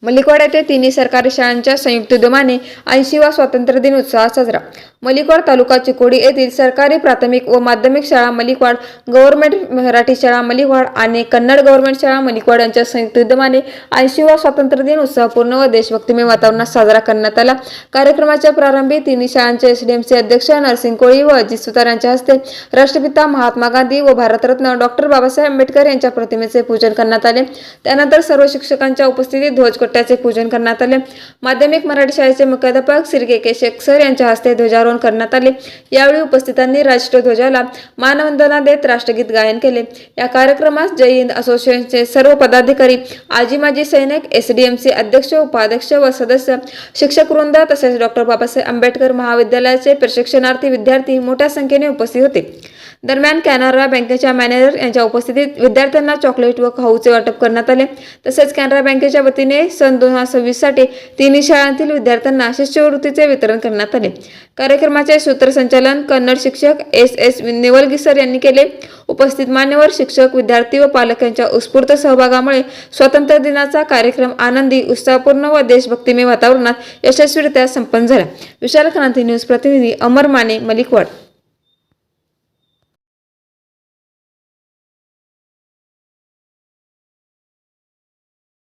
मलिकवाड येथे तिन्ही सरकारी शाळांच्या संयुक्त उद्यमाने 80वा स्वातंत्र्य दिन उत्साहात साजरा। मलिकवाड तालुका चिकोडी येथील सरकारी प्राथमिक व माध्यमिक शाळा मलिकवाड, गव्हर्नमेंट मराठी शाळा मलिकवाड आणि कन्नड गव्हर्नमेंट शाळा मलिकवाड यांच्या संयुक्त उद्यमाने 80वा स्वातंत्र्य दिन उत्साहपूर्ण व देशभक्तिमय वातावरणात साजरा करण्यात आला। कार्यक्रमाच्या प्रारंभी तिन्ही शाळांचे एसडीएमसी अध्यक्ष नरसिंग कोळी व अजित सुतार यांच्या हस्ते राष्ट्रपिता महात्मा गांधी व भारतरत्न डॉक्टर बाबासाहेब आंबेडकर यांच्या प्रतिमेचे पूजन करण्यात आले। त्यानंतर सर्व शिक्षकांच्या उपस्थितीत ध्वजकोट्याचे पूजन करण्यात आले। माध्यमिक मराठी शाळेचे मुख्याध्यापक श्री के शेख सर यांच्या हस्ते ध्वजारोहण करण्यात आले। यावेळी उपस्थितांनी राष्ट्रध्वजाला मानवंदना देत राष्ट्रगीत गायन केले। या कार्यक्रमास जय हिंद असोसिएशनचे सर्व पदाधिकारी, आजी माजी सैनिक, एसडीएमसी अध्यक्ष, उपाध्यक्ष व सदस्य, शिक्षक वृंद तसेच डॉक्टर बाबासाहेब आंबेडकर महाविद्यालयाचे प्रशिक्षणार्थी विद्यार्थी मोठ्या संख्येने उपस्थित होते। दरम्यान कॅनरा बँकेच्या मॅनेजर यांच्या उपस्थितीत विद्यार्थ्यांना चॉकलेट व खाऊचे वाटप करण्यात आले। तसेच कॅनरा बँकेच्या वतीने सन 2026 साठी तिन्ही शाळांतील विद्यार्थ्यांना शिष्यवृत्तीचे वितरण करण्यात आले। कार्यक्रमाचे सूत्रसंचालन कन्नड शिक्षक एस नेवलगिसर यांनी केले। उपस्थित मान्यवर शिक्षक, विद्यार्थी व पालक यांच्या उत्स्फूर्त सहभागामुळे स्वातंत्र्य दिनाचा कार्यक्रम आनंदी, उत्साहपूर्ण व देशभक्तिमय वातावरणात यशस्वीरित्या संपन्न झाला। विशाल क्रांती न्यूज प्रतिनिधी अमर माने, मलिकवाड।